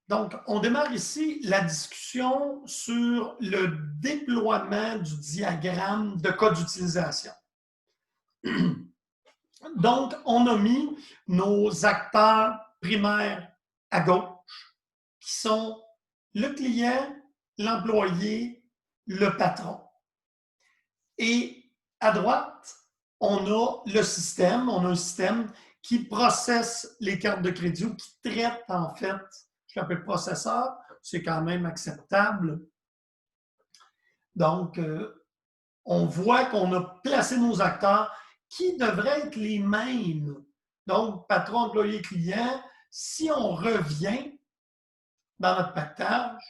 Donc, on démarre ici la discussion sur le déploiement du diagramme de cas d'utilisation. Donc, on a mis nos acteurs primaires à gauche, qui sont le client, l'employé, le patron. Et à droite, on a le système, on a un système qui processe les cartes de crédit ou qui traite en fait, je l'appelle processeur, c'est quand même acceptable. Donc, on voit qu'on a placé nos acteurs qui devraient être les mêmes. Donc, patron, employé, client, si on revient dans notre pactage,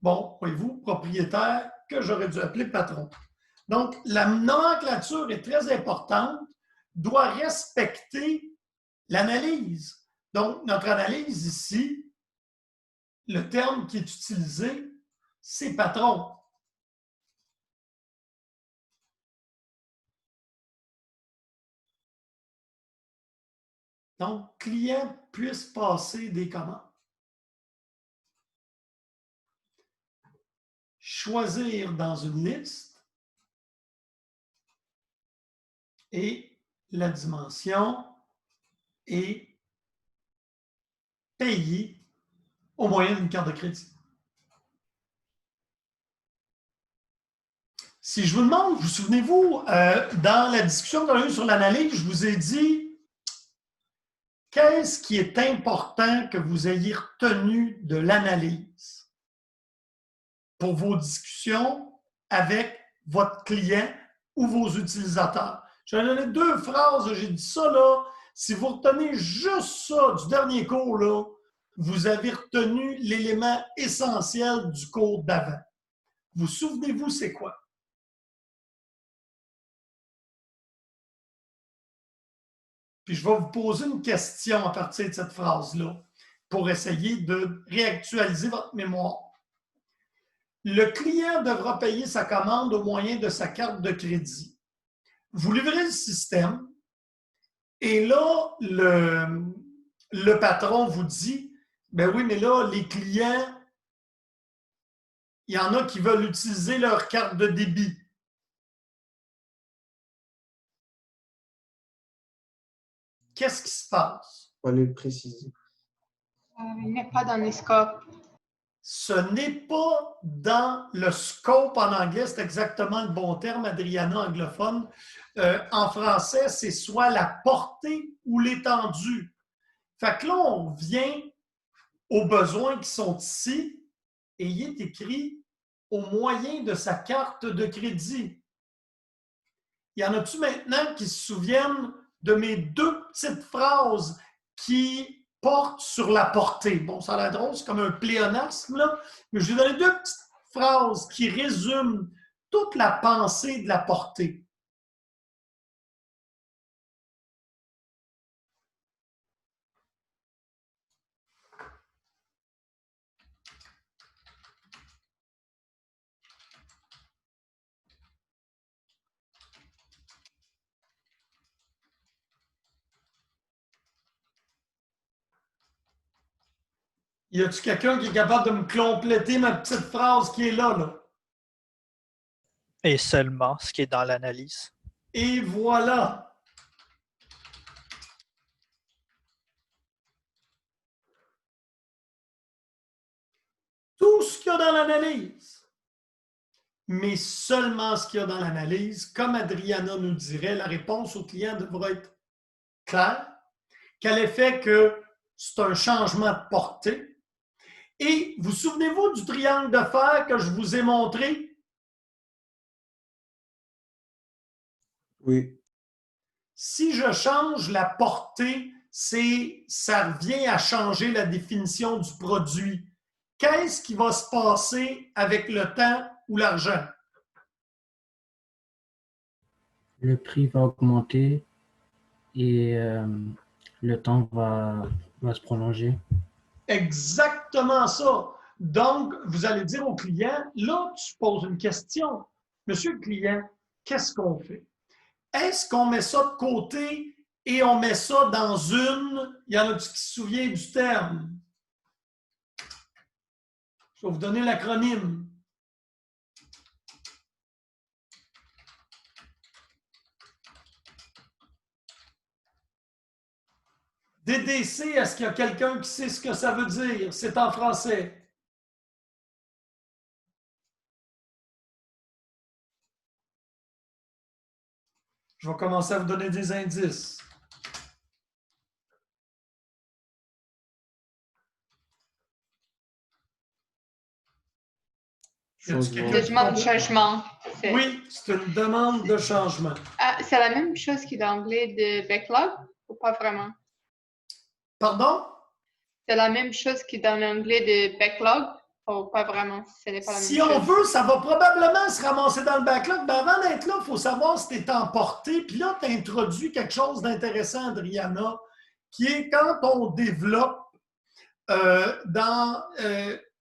bon, voyez-vous, propriétaire, que j'aurais dû appeler patron. Donc, la nomenclature est très importante, doit respecter l'analyse. Donc, notre analyse ici, le terme qui est utilisé, c'est patron. Donc, client puisse passer des commandes. Choisir dans une liste et la dimension est payée au moyen d'une carte de crédit. Si je vous demande, vous souvenez-vous, dans la discussion qu'on a eue sur l'analyse, je vous ai dit qu'est-ce qui est important que vous ayez retenu de l'analyse pour vos discussions avec votre client ou vos utilisateurs. J'ai donné 2 phrases, j'ai dit ça là. Si vous retenez juste ça du dernier cours, là, vous avez retenu l'élément essentiel du cours d'avant. Vous souvenez-vous, c'est quoi? Puis je vais vous poser une question à partir de cette phrase-là pour essayer de réactualiser votre mémoire. Le client devra payer sa commande au moyen de sa carte de crédit. Vous livrez le système et là, le patron vous dit, ben oui, mais là, les clients, il y en a qui veulent utiliser leur carte de débit. Qu'est-ce qui se passe? Il faut le préciser. Il n'est pas dans le scope. Ce n'est pas dans le scope en anglais, c'est exactement le bon terme, Adriana, anglophone. En français, c'est soit la portée ou l'étendue. Fait que là, on vient aux besoins qui sont ici et il est écrit au moyen de sa carte de crédit. Y en a-tu maintenant qui se souviennent de mes 2 petites phrases qui portent sur la portée? Bon, ça a l'air drôle, c'est comme un pléonasme, là, mais je vais donner 2 petites phrases qui résument toute la pensée de la portée. Y a-t-il quelqu'un qui est capable de me compléter ma petite phrase qui est là, là? Et seulement ce qui est dans l'analyse. Et voilà! Tout ce qu'il y a dans l'analyse. Mais seulement ce qu'il y a dans l'analyse. Comme Adriana nous dirait, la réponse au client devra être claire, qu'à l'effet que c'est un changement de portée. Et vous souvenez-vous du triangle de fer que je vous ai montré? Oui. Si je change la portée, ça revient à changer la définition du produit. Qu'est-ce qui va se passer avec le temps ou l'argent? Le prix va augmenter et le temps va se prolonger. Exactement ça. Donc, vous allez dire au client, là, tu poses une question. Monsieur le client, qu'est-ce qu'on fait? Est-ce qu'on met ça de côté et on met ça dans une... Il y en a qui se souviennent du terme? Je vais vous donner l'acronyme. DDC, est-ce qu'il y a quelqu'un qui sait ce que ça veut dire? C'est en français. Je vais commencer à vous donner des indices. Demande de changement. Oui, c'est une demande de changement. Ah, c'est la même chose que l'anglais de backlog ou pas vraiment? Pardon? C'est la même chose que dans l'anglais de backlog ou pas vraiment? Ce n'est pas la même Si chose. on veut, ça va probablement se ramasser dans le backlog. Mais avant d'être là, il faut savoir si tu es emporté. Puis là, tu as introduit quelque chose d'intéressant, Adriana, qui est quand on développe dans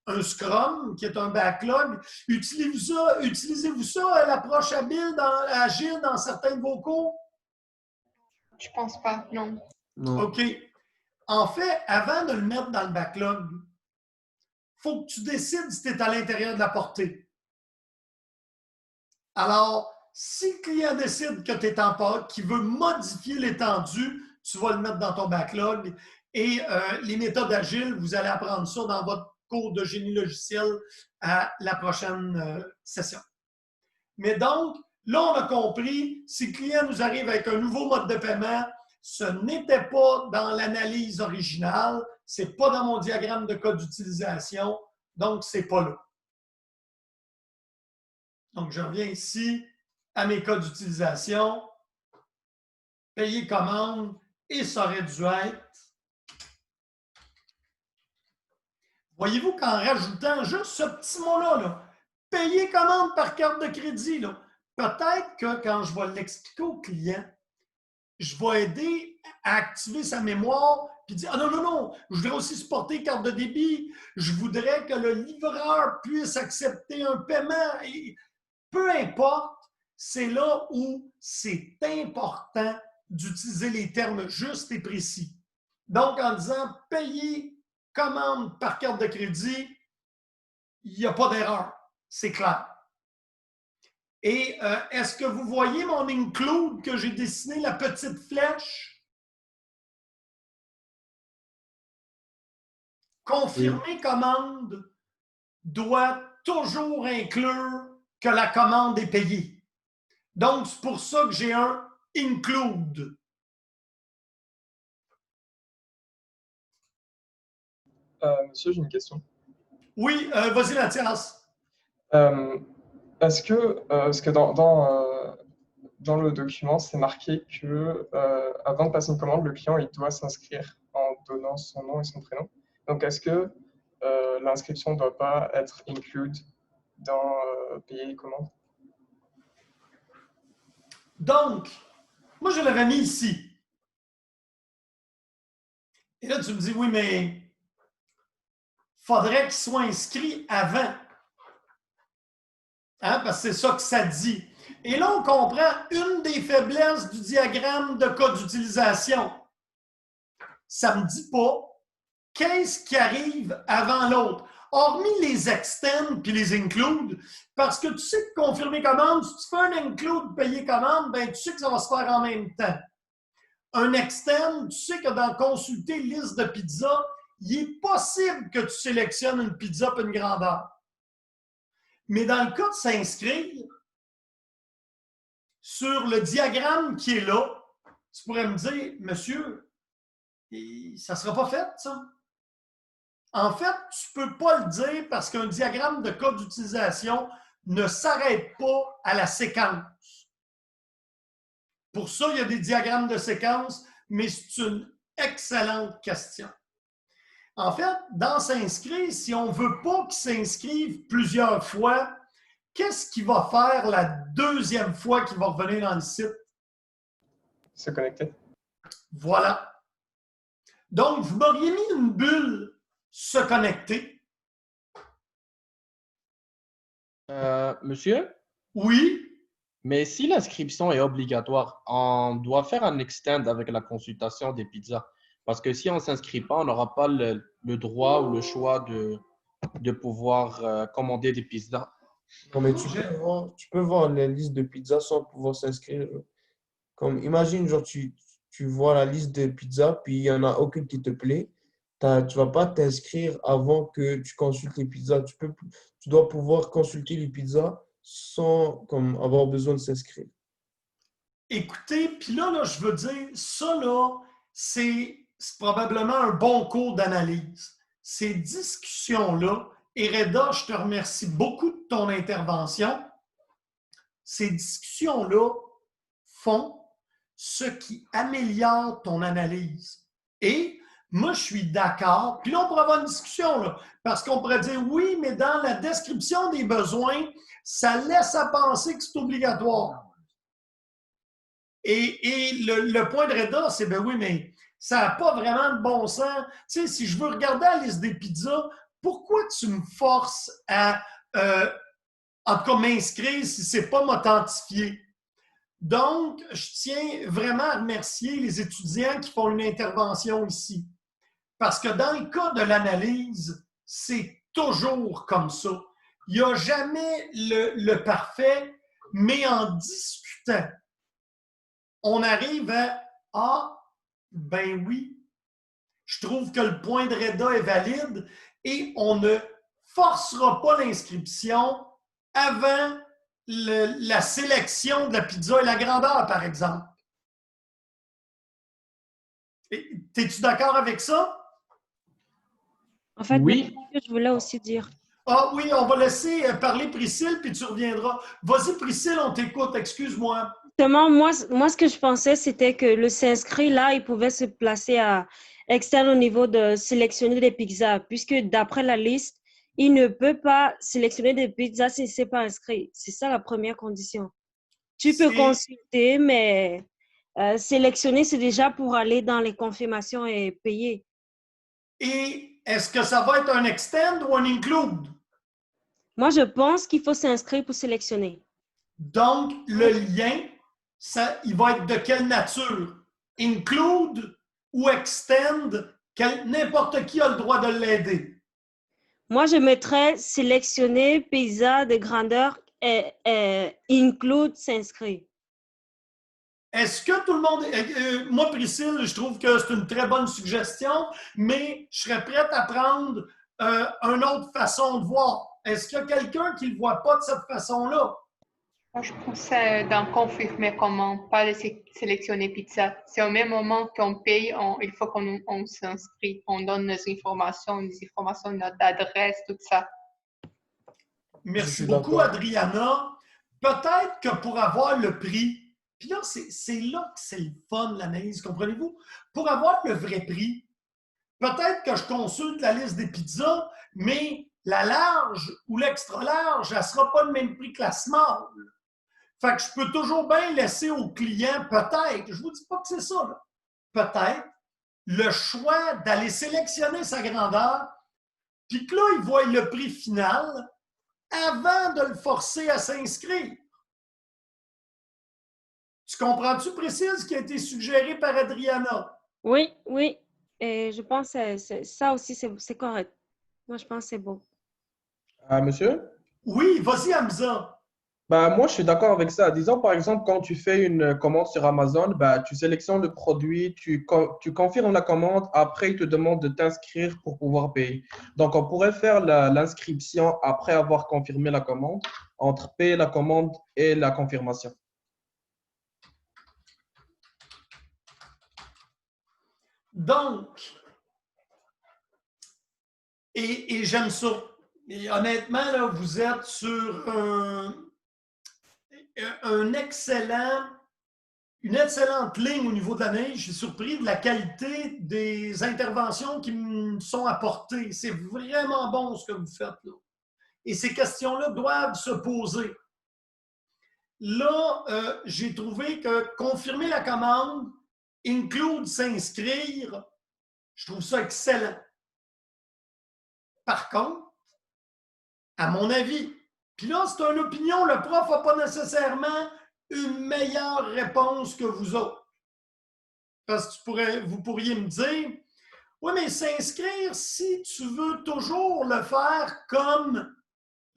un Scrum, qui est un backlog, utilisez-vous ça, l'approche agile dans certains de vos cours? Je pense pas, non. Non. OK. En fait, avant de le mettre dans le backlog, il faut que tu décides si tu es à l'intérieur de la portée. Alors, si le client décide que tu es en portée, qu'il veut modifier l'étendue, tu vas le mettre dans ton backlog. Et les méthodes agiles, vous allez apprendre ça dans votre cours de génie logiciel à la prochaine session. Mais donc, là, on a compris, si le client nous arrive avec un nouveau mode de paiement, ce n'était pas dans l'analyse originale, ce n'est pas dans mon diagramme de cas d'utilisation, donc ce n'est pas là. Donc, je reviens ici à mes cas d'utilisation, payer commande, et ça aurait dû être. Voyez-vous qu'en rajoutant juste ce petit mot-là, payer commande par carte de crédit, peut-être que quand je vais l'expliquer au client, je vais aider à activer sa mémoire puis dire: ah non, non, non, je voudrais aussi supporter carte de débit, je voudrais que le livreur puisse accepter un paiement. Et peu importe, c'est là où c'est important d'utiliser les termes justes et précis. Donc, en disant payer commande par carte de crédit, il n'y a pas d'erreur. C'est clair. Et est-ce que vous voyez mon include que j'ai dessiné, la petite flèche? Confirmer commande doit toujours inclure que la commande est payée. Donc, c'est pour ça que j'ai un include. Monsieur, j'ai une question. Oui, vas-y, Mathias. Est-ce que dans le document, c'est marqué que avant de passer une commande, le client il doit s'inscrire en donnant son nom et son prénom. Donc, est-ce que l'inscription ne doit pas être included dans payer commande? Donc, moi, je l'avais mis ici. Et là, tu me dis, oui, mais il faudrait qu'il soit inscrit avant. Hein? Parce que c'est ça que ça dit. Et là, on comprend une des faiblesses du diagramme de cas d'utilisation. Ça ne me dit pas qu'est-ce qui arrive avant l'autre. Hormis les extend puis les include, parce que tu sais que confirmer commande, si tu fais un include payer commande, ben, tu sais que ça va se faire en même temps. Un extend, tu sais que dans consulter liste de pizza, il est possible que tu sélectionnes une pizza pour une grandeur. Mais dans le cas de s'inscrire, sur le diagramme qui est là, tu pourrais me dire, monsieur, ça ne sera pas fait, ça. En fait, tu ne peux pas le dire parce qu'un diagramme de cas d'utilisation ne s'arrête pas à la séquence. Pour ça, il y a des diagrammes de séquence, mais c'est une excellente question. En fait, dans s'inscrire, si on ne veut pas qu'il s'inscrive plusieurs fois, qu'est-ce qu'il va faire la deuxième fois qu'il va revenir dans le site? Se connecter. Voilà. Donc, vous m'auriez mis une bulle se connecter. Monsieur, Oui. mais si l'inscription est obligatoire, on doit faire un extend avec la consultation des pizzas. Parce que si on ne s'inscrit pas, on n'aura pas le droit ou le choix de pouvoir commander des pizzas. Non, mais tu peux voir la liste de pizzas sans pouvoir s'inscrire. Comme, imagine, genre, tu vois la liste de pizzas, puis il n'y en a aucune qui te plaît. Tu ne vas pas t'inscrire avant que tu consultes les pizzas. Tu dois pouvoir consulter les pizzas sans comme, avoir besoin de s'inscrire. Écoutez, puis là, je veux dire, ça, là, c'est probablement un bon cours d'analyse. Ces discussions-là, et Reda, je te remercie beaucoup de ton intervention. Ces discussions-là font ce qui améliore ton analyse. Et moi, je suis d'accord. Puis là, on pourrait avoir une discussion, là, parce qu'on pourrait dire, oui, mais dans la description des besoins, ça laisse à penser que c'est obligatoire. Et le point de Reda, c'est, ben oui, mais ça n'a pas vraiment de bon sens. Tu sais, si je veux regarder la liste des pizzas, pourquoi tu me forces à, en tout cas, m'inscrire si ce n'est pas m'authentifier? Donc, je tiens vraiment à remercier les étudiants qui font une intervention ici. Parce que dans le cas de l'analyse, c'est toujours comme ça. Il n'y a jamais le parfait, mais en discutant, on arrive à « Ah, ben oui, je trouve que le point de Reda est valide et on ne forcera pas l'inscription avant la sélection de la pizza et la grandeur, par exemple. » T'es-tu d'accord avec ça? En fait, Oui. je voulais aussi dire. Ah oui, on va laisser parler Priscille, puis tu reviendras. Vas-y, Priscille, on t'écoute, excuse-moi. Justement, moi, ce que je pensais, c'était que le s'inscrit là, il pouvait se placer à externe au niveau de sélectionner des pizzas, puisque d'après la liste, il ne peut pas sélectionner des pizzas si ce n'est pas inscrit. C'est ça la première condition. Tu peux consulter, mais sélectionner, c'est déjà pour aller dans les confirmations et payer. Et est-ce que ça va être un extend ou un include? Moi, je pense qu'il faut s'inscrire pour sélectionner. Donc, le lien, il va être de quelle nature? Include ou extend? N'importe qui a le droit de l'aider. Moi, je mettrais sélectionner pizza de grandeur et include s'inscrire. Est-ce que tout le monde... moi, Priscille, je trouve que c'est une très bonne suggestion, mais je serais prête à prendre une autre façon de voir. Est-ce qu'il y a quelqu'un qui ne le voit pas de cette façon-là? Moi, je pensais d'en confirmer commande, pas de sélectionner pizza. C'est au même moment qu'on paye, il faut qu'on s'inscrit. On donne nos informations, notre adresse, tout ça. Merci beaucoup, Adriana. Peut-être que pour avoir le prix, puis là, c'est là que c'est le fun, l'analyse, comprenez-vous? Pour avoir le vrai prix, peut-être que je consulte la liste des pizzas, mais la large ou l'extra large, elle ne sera pas le même prix que la small. Fait que je peux toujours bien laisser au client, peut-être, je ne vous dis pas que c'est ça, là, peut-être, le choix d'aller sélectionner sa grandeur, puis que là, il voit le prix final avant de le forcer à s'inscrire. Tu comprends-tu, Priscille, ce qui a été suggéré par Adriana? Oui, oui. Et je pense que ça aussi, c'est correct. Moi, je pense que c'est bon. Monsieur? Oui, vas-y, Hamza. Moi, je suis d'accord avec ça. Disons, par exemple, quand tu fais une commande sur Amazon, tu sélectionnes le produit, tu confirmes la commande, après, il te demande de t'inscrire pour pouvoir payer. Donc, on pourrait faire l'inscription après avoir confirmé la commande, entre payer la commande et la confirmation. Donc, et j'aime ça. Et honnêtement, là, vous êtes sur une excellente ligne au niveau de l'analyse. Je suis surpris de la qualité des interventions qui me sont apportées. C'est vraiment bon ce que vous faites là. Et ces questions-là doivent se poser. Là, j'ai trouvé que confirmer la commande, include s'inscrire, je trouve ça excellent. Par contre, à mon avis, puis là, c'est une opinion, le prof n'a pas nécessairement une meilleure réponse que vous autres. Parce que vous pourriez me dire, Oui, mais s'inscrire, si tu veux toujours le faire comme,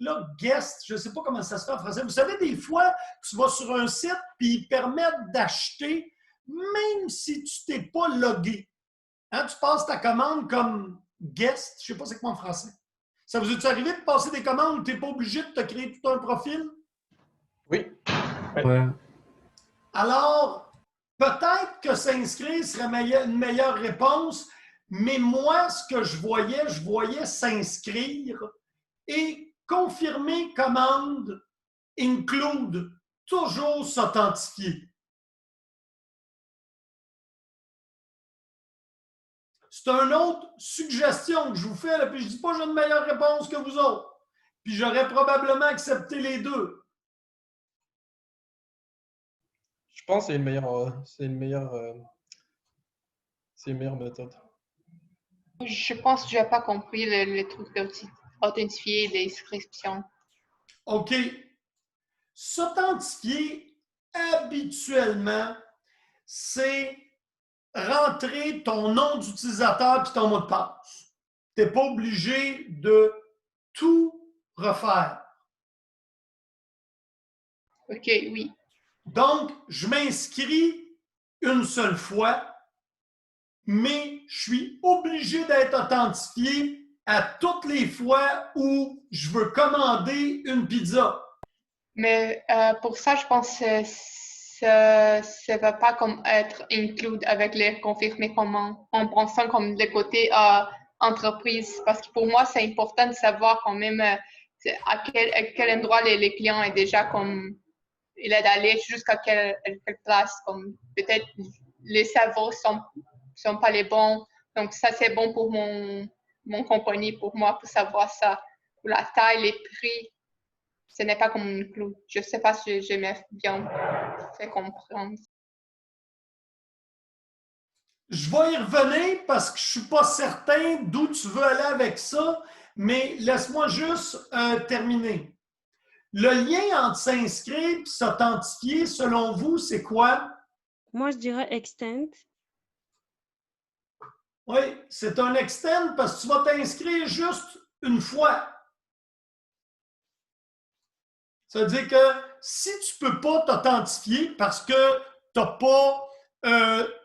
là, guest, je ne sais pas comment ça se fait en français. Vous savez, des fois, tu vas sur un site puis ils permettent d'acheter même si tu t'es pas logué. Hein, tu passes ta commande comme guest, je ne sais pas c'est quoi en français. Ça vous est arrivé de passer des commandes où tu n'es pas obligé de te créer tout un profil? Oui. Ouais. Alors, peut-être que s'inscrire serait une meilleure réponse, mais moi, ce que je voyais s'inscrire et confirmer commande include toujours s'authentifier. C'est une autre suggestion que je vous fais, là, puis je ne dis pas que j'ai une meilleure réponse que vous autres. Puis j'aurais probablement accepté les deux. Je pense que c'est une meilleure méthode. Je pense que je n'ai pas compris le truc d'authentifier les inscriptions. OK. S'authentifier, habituellement, c'est rentrer ton nom d'utilisateur et ton mot de passe. Tu n'es pas obligé de tout refaire. OK, oui. Donc, je m'inscris une seule fois, mais je suis obligé d'être authentifié à toutes les fois où je veux commander une pizza. Mais pour ça, je pense que ça ne va pas comme être inclus avec les confirmés commandes en pensant comme le côté entreprise. Parce que pour moi, c'est important de savoir quand même à quel endroit les clients est déjà comme il est allé jusqu'à quelle place. Comme peut-être les cerveaux sont pas les bons. Donc ça, c'est bon pour mon compagnie, pour moi, pour savoir ça. Pour la taille, les prix. Ce n'est pas comme une clou. Je ne sais pas si je m'ai bien fait comprendre. Je vais y revenir parce que je ne suis pas certain d'où tu veux aller avec ça, mais laisse-moi juste terminer. Le lien entre s'inscrire et s'authentifier, selon vous, c'est quoi? Moi, je dirais extend. Oui, c'est un extend parce que tu vas t'inscrire juste une fois. Ça veut dire que si tu ne peux pas t'authentifier parce que tu n'as pas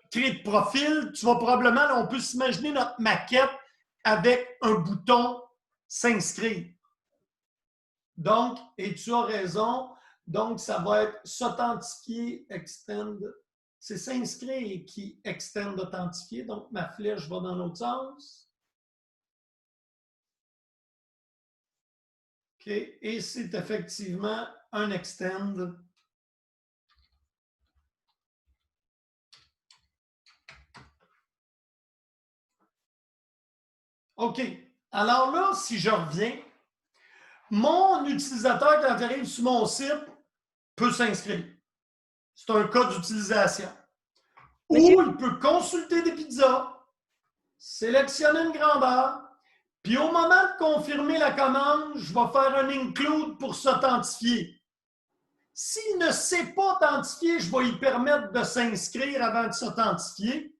créé de profil, tu vas probablement, on peut s'imaginer notre maquette avec un bouton s'inscrire. Donc, et tu as raison, donc ça va être s'authentifier, extend. C'est s'inscrire qui extend authentifier. Donc, ma flèche va dans l'autre sens. OK. Et c'est effectivement un extend. OK. Alors là, si je reviens, mon utilisateur, quand il arrive sur mon site, peut s'inscrire. C'est un cas d'utilisation. Ou il peut consulter des pizzas, sélectionner une grandeur, puis au moment de confirmer la commande, je vais faire un include pour s'authentifier. S'il ne sait pas authentifier, je vais lui permettre de s'inscrire avant de s'authentifier.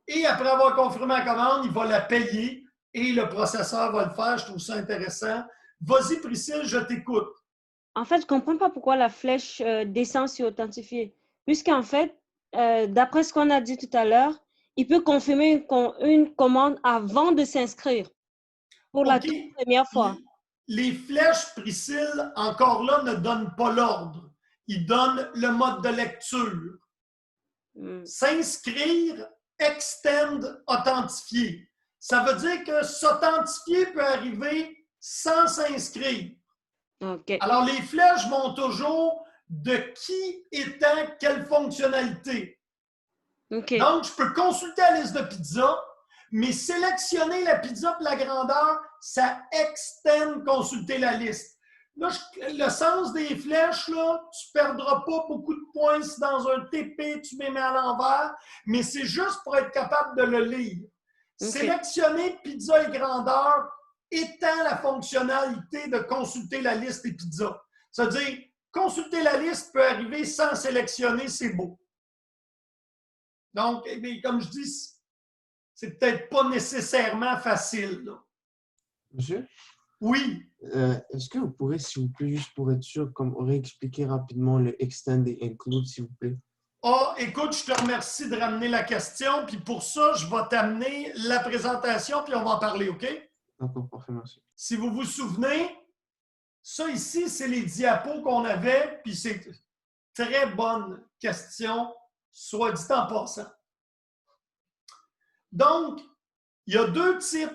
Et après avoir confirmé la commande, il va la payer et le processeur va le faire. Je trouve ça intéressant. Vas-y, Priscille, je t'écoute. En fait, je ne comprends pas pourquoi la flèche descend sur authentifier. Puisqu'en fait, d'après ce qu'on a dit tout à l'heure, il peut confirmer une commande avant de s'inscrire pour la toute première fois. Les flèches, Priscille, encore là, ne donnent pas l'ordre. Ils donnent le mode de lecture. S'inscrire, extend, authentifier. Ça veut dire que s'authentifier peut arriver sans s'inscrire. Okay. Alors, les flèches vont toujours de qui étant quelle fonctionnalité. Okay. Donc, je peux consulter la liste de pizza, mais sélectionner la pizza pour la grandeur, ça extend consulter la liste. Là, le sens des flèches, là, tu ne perdras pas beaucoup de points si dans un TP, tu les mets à l'envers, mais c'est juste pour être capable de le lire. Okay. Sélectionner pizza et grandeur étend la fonctionnalité de consulter la liste des pizzas. Ça veut dire, consulter la liste peut arriver sans sélectionner, c'est beau. Donc, comme je dis, c'est peut-être pas nécessairement facile. Là. Monsieur, Oui. est-ce que vous pourrez, s'il vous plaît, juste pour être sûr, comme réexpliquer rapidement le extend et include, s'il vous plaît? Ah, écoute, je te remercie de ramener la question, puis pour ça, je vais t'amener la présentation, puis on va en parler, OK? D'accord, parfait, merci. Si vous vous souvenez, ça ici, c'est les diapos qu'on avait, puis c'est une très bonne question, soit dit en passant. Donc, il y a deux types,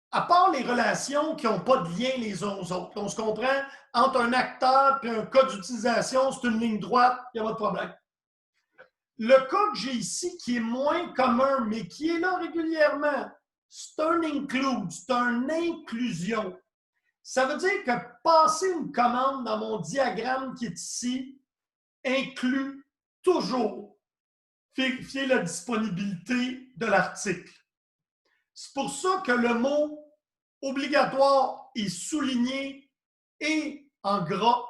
à part les relations qui n'ont pas de lien les uns aux autres. On se comprend, entre un acteur et un code d'utilisation, c'est une ligne droite, il n'y a pas de problème. Le cas que j'ai ici, qui est moins commun, mais qui est là régulièrement, c'est un include, c'est une inclusion. Ça veut dire que passer une commande dans mon diagramme qui est ici inclut toujours vérifier la disponibilité de l'article. C'est pour ça que le mot obligatoire est souligné et en gras.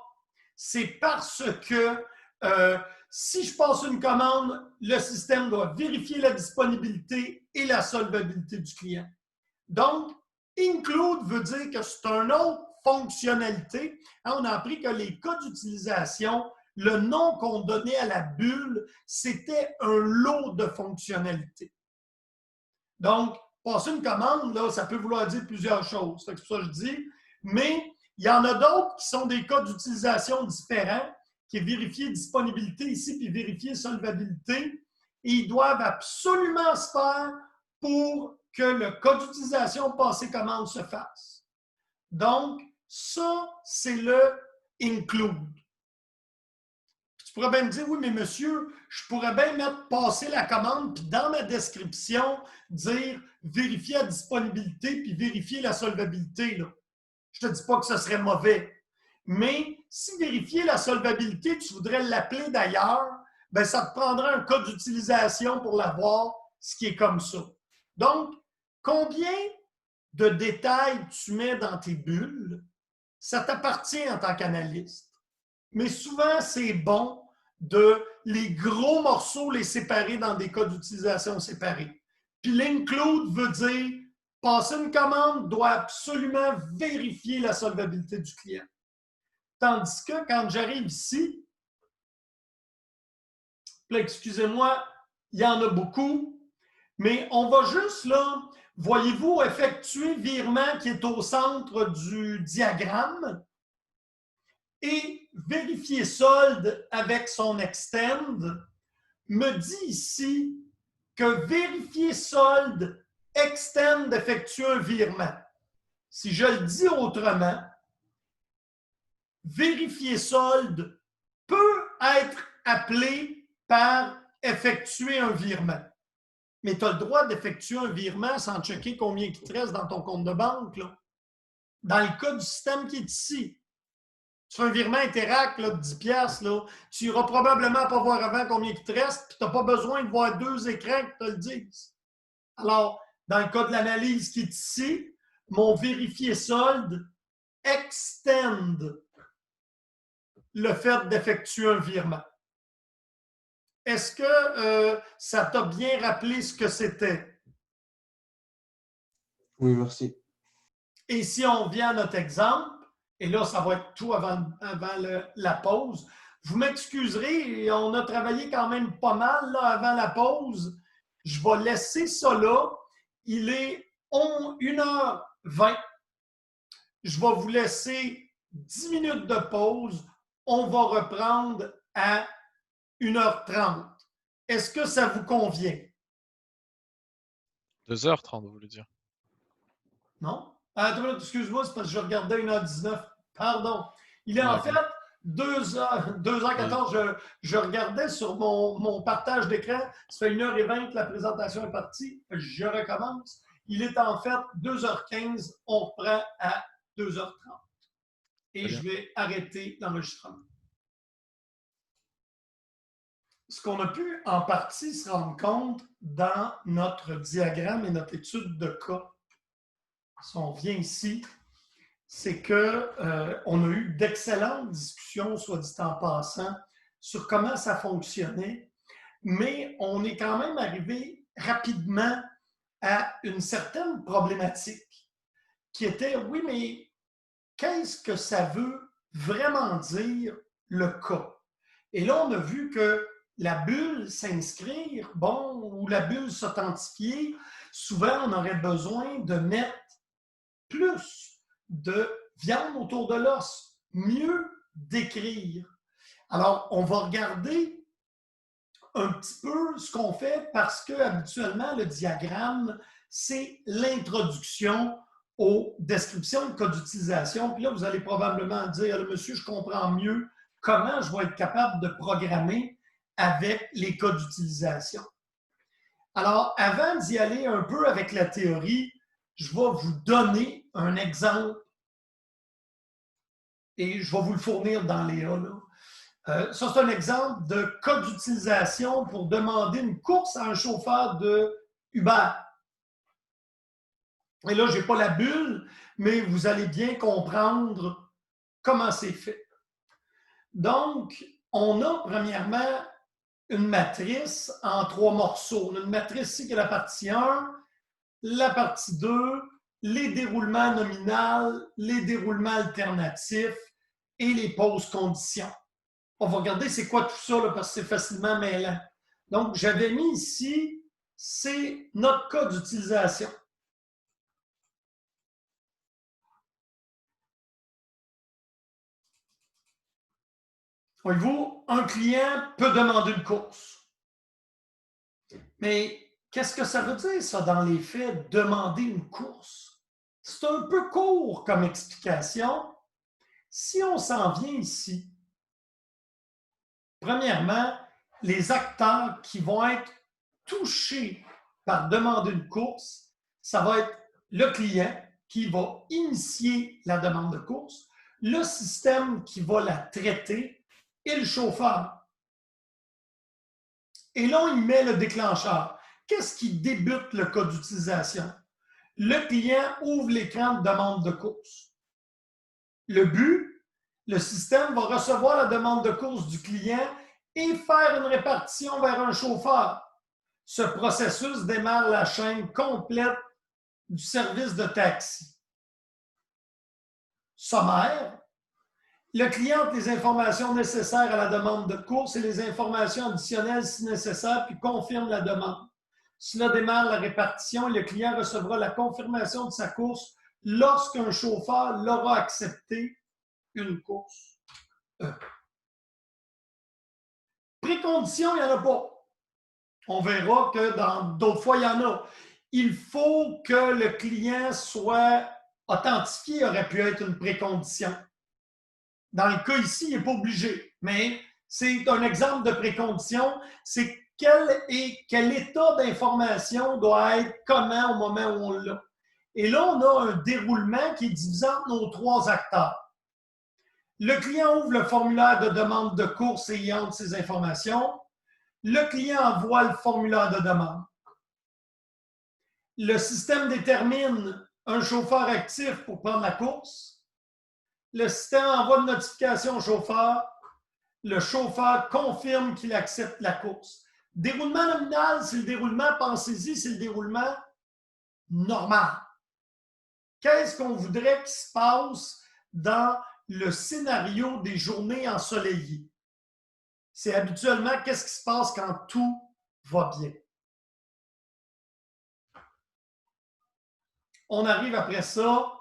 C'est parce que si je passe une commande, le système doit vérifier la disponibilité et la solvabilité du client. Donc, include veut dire que c'est une autre fonctionnalité. On a appris que les cas d'utilisation, le nom qu'on donnait à la bulle, c'était un lot de fonctionnalités. Donc, passer une commande, là, ça peut vouloir dire plusieurs choses. C'est pour ça que je dis. Mais il y en a d'autres qui sont des cas d'utilisation différents, qui est vérifier disponibilité ici, puis vérifier solvabilité. Et ils doivent absolument se faire pour que le cas d'utilisation passer commande se fasse. Donc, ça, c'est le include. Tu pourrais bien me dire, oui, mais monsieur, je pourrais bien mettre passer la commande, puis dans ma description, dire vérifier la disponibilité, puis vérifier la solvabilité. Là. Je ne te dis pas que ce serait mauvais. Mais si vérifier la solvabilité, tu voudrais l'appeler d'ailleurs, bien, ça te prendra un cas d'utilisation pour l'avoir, ce qui est comme ça. Donc, combien de détails tu mets dans tes bulles, ça t'appartient en tant qu'analyste. Mais souvent, c'est bon de les gros morceaux les séparer dans des cas d'utilisation séparés. Puis l'include veut dire passer une commande doit absolument vérifier la solvabilité du client. Tandis que quand j'arrive ici, excusez-moi, il y en a beaucoup, mais on va juste là, voyez-vous, effectuer virement qui est au centre du diagramme et vérifier solde avec son extend me dit ici que vérifier solde extend effectue un virement. Si je le dis autrement, vérifier solde peut être appelé par effectuer un virement. Mais tu as le droit d'effectuer un virement sans checker combien il te reste dans ton compte de banque. Là. Dans le cas du système qui est ici, tu fais un virement Interac là, de 10$, là, tu n'iras probablement pas voir avant combien il te reste, puis tu n'as pas besoin de voir deux écrans qui te le disent. Alors, dans le cas de l'analyse qui est ici, mon vérifier solde extend le fait d'effectuer un virement. Est-ce que ça t'a bien rappelé ce que c'était? Oui, merci. Et si on vient à notre exemple, et là, ça va être tout avant la pause, vous m'excuserez, on a travaillé quand même pas mal là, avant la pause. Je vais laisser ça là. Il est 1h20. Je vais vous laisser 10 minutes de pause. On va reprendre à 1h30. Est-ce que ça vous convient? 2h30, vous voulez dire? Non? Excuse-moi, c'est parce que je regardais 1h19. Pardon. Il est en fait 2h14. Je regardais sur mon partage d'écran. Ça fait 1h20 que la présentation est partie. Je recommence. Il est en fait 2h15. On reprend à 2h30. Et je vais arrêter l'enregistrement. Ce qu'on a pu en partie se rendre compte dans notre diagramme et notre étude de cas, si on vient ici, c'est qu'on a eu d'excellentes discussions, soit dit en passant, sur comment ça fonctionnait, mais on est quand même arrivé rapidement à une certaine problématique qui était, oui, mais qu'est-ce que ça veut vraiment dire le cas? Et là, on a vu que la bulle s'inscrire, bon, ou la bulle s'authentifier, souvent, on aurait besoin de mettre plus de viande autour de l'os, mieux décrire. Alors, on va regarder un petit peu ce qu'on fait parce que habituellement, le diagramme, c'est l'introduction aux descriptions de cas d'utilisation. Puis là, vous allez probablement dire, monsieur, je comprends mieux comment je vais être capable de programmer avec les cas d'utilisation. Alors, avant d'y aller un peu avec la théorie, je vais vous donner un exemple et je vais vous le fournir dans Léa. Ça, c'est un exemple de cas d'utilisation pour demander une course à un chauffeur de Uber. Et là, je n'ai pas la bulle, mais vous allez bien comprendre comment c'est fait. Donc, on a premièrement une matrice en 3 morceaux. On a une matrice ici qui est la partie 1, la partie 2, les déroulements nominaux, les déroulements alternatifs et les pauses conditions. On va regarder c'est quoi tout ça là, parce que c'est facilement mêlant. Donc, j'avais mis ici, c'est notre cas d'utilisation. Voyez-vous, un client peut demander une course. Mais qu'est-ce que ça veut dire, ça, dans les faits, demander une course? C'est un peu court comme explication. Si on s'en vient ici, premièrement, les acteurs qui vont être touchés par demander une course, ça va être le client qui va initier la demande de course, le système qui va la traiter et le chauffeur. Et là, il met le déclencheur. Qu'est-ce qui débute le cas d'utilisation? Le client ouvre l'écran de demande de course. Le but, le système va recevoir la demande de course du client et faire une répartition vers un chauffeur. Ce processus démarre la chaîne complète du service de taxi. Sommaire, le client a les informations nécessaires à la demande de course et les informations additionnelles si nécessaire, puis confirme la demande. Cela démarre la répartition et le client recevra la confirmation de sa course lorsqu'un chauffeur l'aura accepté une course. Préconditions, il n'y en a pas. On verra que dans d'autres fois, il y en a. Il faut que le client soit authentifié, aurait pu être une précondition. Dans le cas ici, il n'est pas obligé, mais c'est un exemple de précondition. C'est quel état d'information doit être comment au moment où on l'a. Et là, on a un déroulement qui est divisé entre nos 3 acteurs. Le client ouvre le formulaire de demande de course et y entre ses informations. Le client envoie le formulaire de demande. Le système détermine un chauffeur actif pour prendre la course. Le système envoie une notification au chauffeur. Le chauffeur confirme qu'il accepte la course. Déroulement nominal, c'est le déroulement, pensez-y, c'est le déroulement normal. Qu'est-ce qu'on voudrait qu'il se passe dans le scénario des journées ensoleillées? C'est habituellement qu'est-ce qui se passe quand tout va bien. On arrive après ça,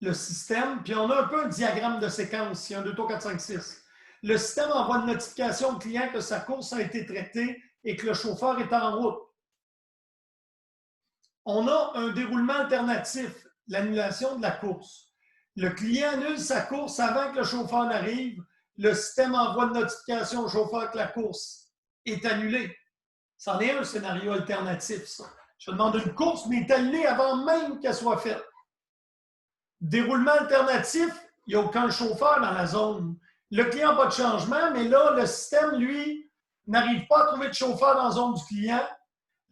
le système, puis on a un peu un diagramme de séquence ici, 1, 2, 3, 4, 5, 6. Le système envoie une notification au client que sa course a été traitée et que le chauffeur est en route. On a un déroulement alternatif, l'annulation de la course. Le client annule sa course avant que le chauffeur n'arrive. Le système envoie une notification au chauffeur que la course est annulée. C'en est un scénario alternatif, ça. Je demande une course, mais elle est annulée avant même qu'elle soit faite. Déroulement alternatif, il n'y a aucun chauffeur dans la zone. Le client n'a pas de changement, mais là, le système, lui, n'arrive pas à trouver de chauffeur dans la zone du client.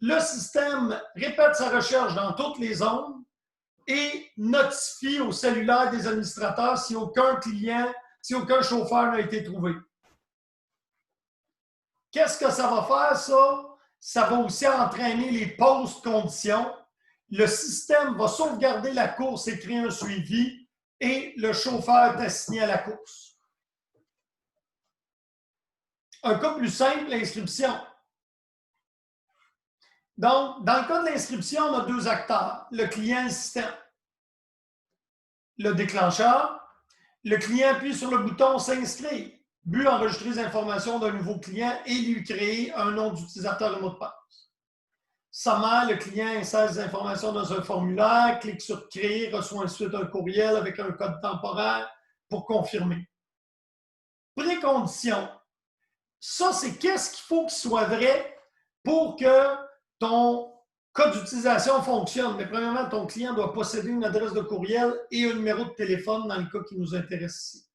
Le système répète sa recherche dans toutes les zones et notifie au cellulaire des administrateurs si aucun client, si aucun chauffeur n'a été trouvé. Qu'est-ce que ça va faire, ça? Ça va aussi entraîner les post-conditions. le système va sauvegarder la course et créer un suivi et le chauffeur est assigné à la course. Un cas plus simple, l'inscription. Donc, dans le cas de l'inscription, on a deux acteurs, le client et le système. Le déclencheur, le client appuie sur le bouton « S'inscrire ». But, enregistrer les informations d'un nouveau client et lui créer un nom d'utilisateur et mot de passe. Sommaire, le client insère les informations dans un formulaire, clique sur « Créer », reçoit ensuite un courriel avec un code temporaire pour confirmer. Précondition. Ça, c'est qu'est-ce qu'il faut qu'il soit vrai pour que ton code d'utilisation fonctionne. Mais premièrement, ton client doit posséder une adresse de courriel et un numéro de téléphone dans le cas qui nous intéresse ici.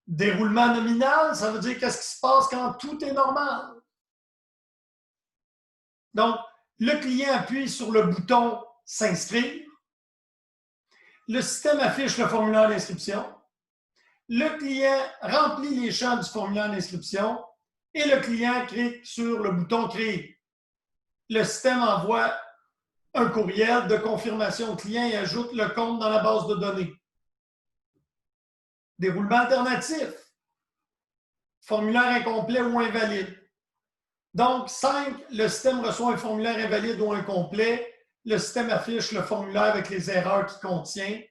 Déroulement nominal, ça veut dire qu'est-ce qui se passe quand tout est normal. Donc, le client appuie sur le bouton « S'inscrire ». Le système affiche le formulaire d'inscription. Le client remplit les champs du formulaire d'inscription et le client clique sur le bouton « Créer ». Le système envoie un courriel de confirmation au client et ajoute le compte dans la base de données. Déroulement alternatif. Formulaire incomplet ou invalide. Donc, 5, le système reçoit un formulaire invalide ou incomplet. Le système affiche le formulaire avec les erreurs qu'il contient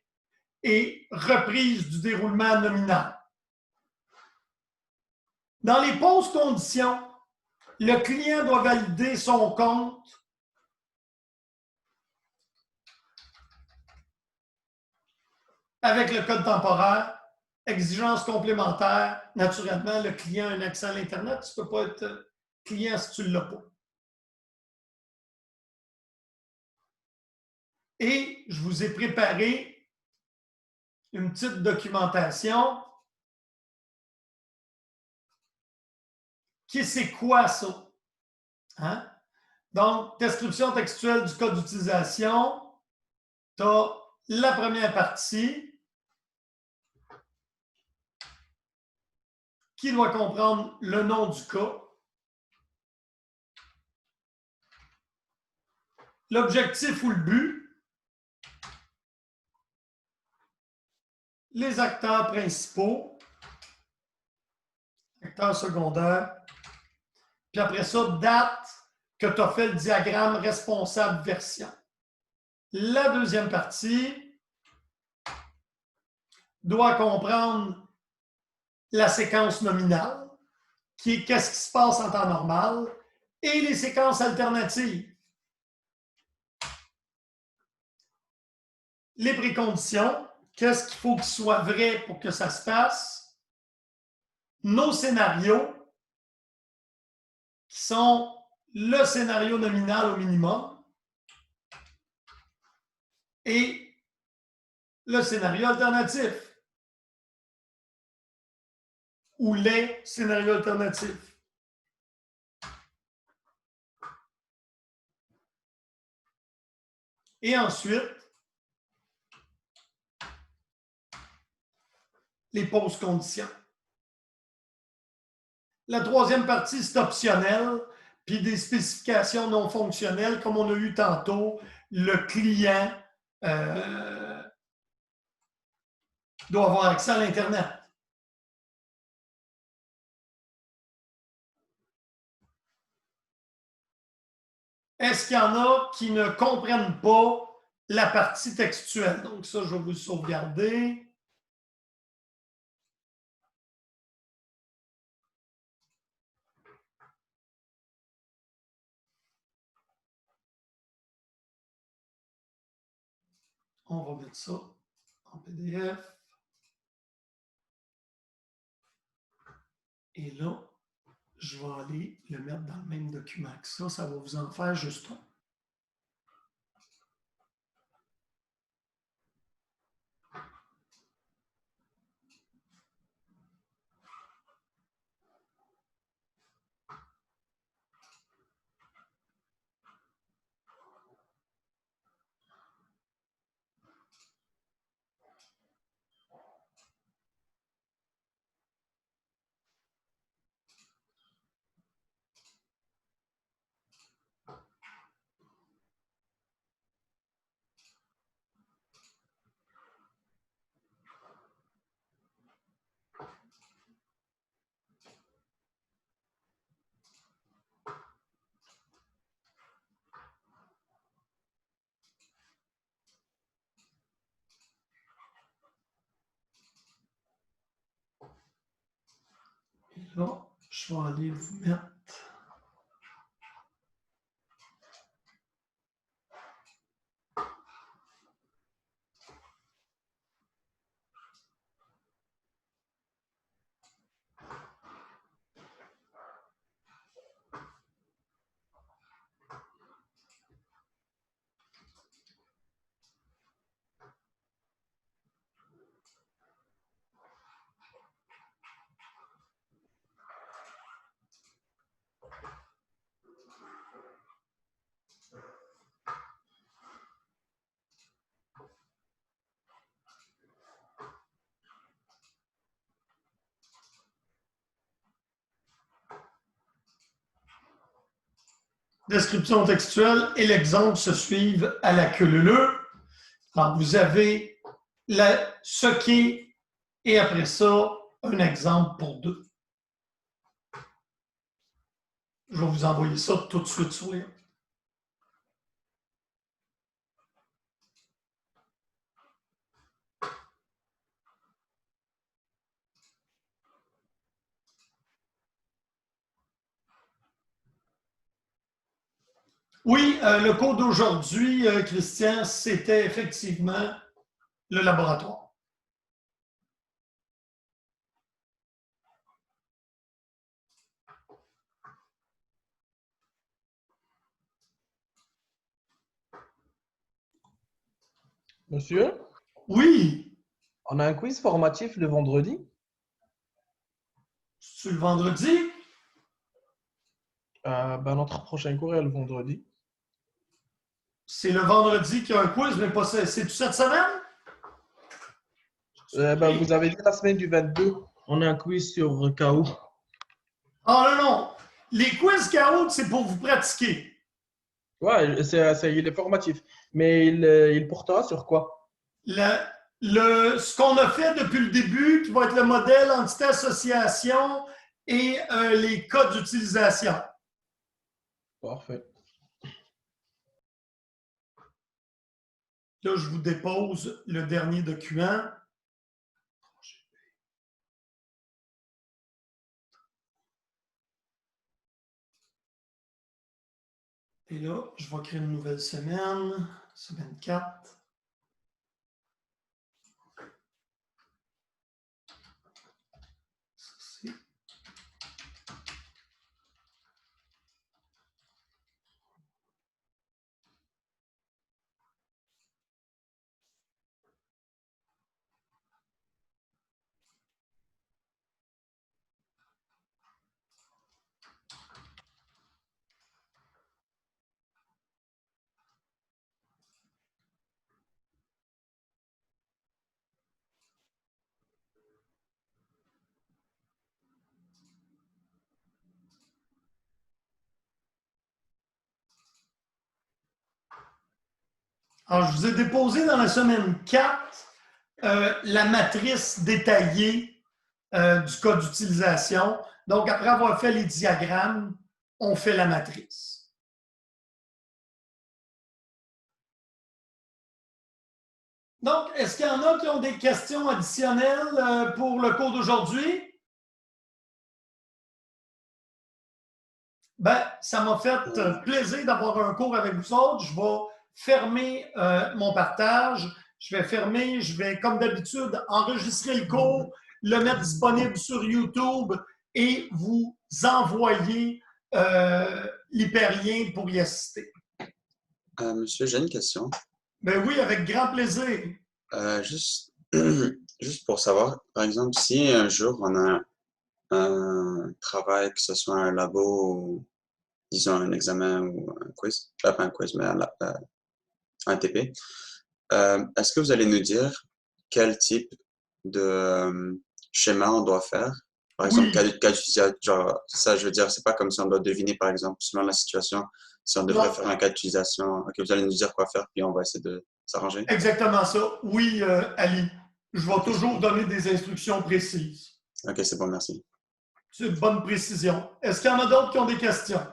et reprise du déroulement nominal. Dans les pauses conditions, le client doit valider son compte avec le code temporaire. Exigence complémentaire, naturellement, le client a un accès à l'Internet. Tu ne peux pas être client si tu ne l'as pas. Et je vous ai préparé une petite documentation. C'est quoi ça? Hein? Donc, description textuelle du code d'utilisation. Tu as la première partie qui doit comprendre le nom du cas, l'objectif ou le but, les acteurs principaux, acteurs secondaires, puis après ça, date que tu as fait le diagramme responsable version. La deuxième partie doit comprendre la séquence nominale, qui est qu'est-ce qui se passe en temps normal, et les séquences alternatives. Les préconditions, qu'est-ce qu'il faut qu'il soit vrai pour que ça se passe. Nos scénarios, qui sont le scénario nominal au minimum et le scénario alternatif ou les scénarios alternatifs. Et ensuite, les pauses conditions. La troisième partie, c'est optionnel, puis des spécifications non fonctionnelles, comme on a eu tantôt, le client doit avoir accès à l'Internet. Est-ce qu'il y en a qui ne comprennent pas la partie textuelle? Donc ça, je vais vous le sauvegarder. On va mettre ça en PDF. Et là, je vais aller le mettre dans le même document que ça. Ça va vous en faire juste un. Je vais aller vous mettre. Description textuelle et l'exemple se suivent à la queue leu. Alors, vous avez ce qui est, et après ça, un exemple pour deux. Je vais vous envoyer ça tout de suite sur les... Oui, le cours d'aujourd'hui, Christian, c'était effectivement le laboratoire. Monsieur, Oui, on a un quiz formatif le vendredi. c'est le vendredi. Notre prochain cours est le vendredi. C'est le vendredi qu'il y a un quiz, mais pas c'est cette semaine? Vous avez dit la semaine du 22. On a un quiz sur KO. Ah non. Les quiz KO, c'est pour vous pratiquer. Ouais, il est formatif. Mais il portera sur quoi? Ce qu'on a fait depuis le début, qui va être le modèle entité-association et les cas d'utilisation. Parfait. Là, je vous dépose le dernier document. Et là, je vais créer une nouvelle semaine, semaine 4. Ça, c'est... Alors, je vous ai déposé dans la semaine 4 la matrice détaillée du cas d'utilisation. Donc, après avoir fait les diagrammes, on fait la matrice. Donc, est-ce qu'il y en a qui ont des questions additionnelles pour le cours d'aujourd'hui? Ben, ça m'a fait plaisir d'avoir un cours avec vous autres. Je vais fermer mon partage. Je vais, comme d'habitude, enregistrer le cours, le mettre disponible sur YouTube et vous envoyer l'hyperlien pour y assister. Monsieur, j'ai une question. Ben oui, avec grand plaisir. Juste, juste pour savoir, par exemple, si un jour on a un travail, que ce soit un labo ou, disons, un examen ou un quiz, pas un quiz, mais un TP, est-ce que vous allez nous dire quel type de schéma on doit faire? Par exemple, cas d'utilisation, genre, ça, je veux dire, c'est pas comme si on doit deviner, par exemple, selon la situation, si on devrait faire un cas d'utilisation. Ok, vous allez nous dire quoi faire, puis on va essayer de s'arranger. Exactement ça. Oui, Ali. Je vais toujours donner des instructions précises. Ok, c'est bon, merci. C'est une bonne précision. Est-ce qu'il y en a d'autres qui ont des questions?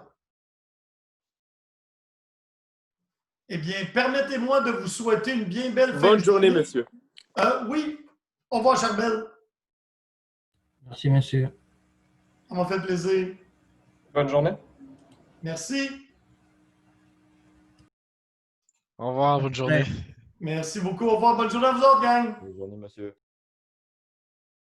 Eh bien, permettez-moi de vous souhaiter une bien belle fin de journée. Bonne journée, monsieur. Oui. Au revoir, Charbel. Merci, monsieur. Ça m'a fait plaisir. Bonne journée. Merci. Au revoir, bonne journée. Merci beaucoup. Au revoir. Bonne journée à vous autres, gang. Bonne journée, monsieur.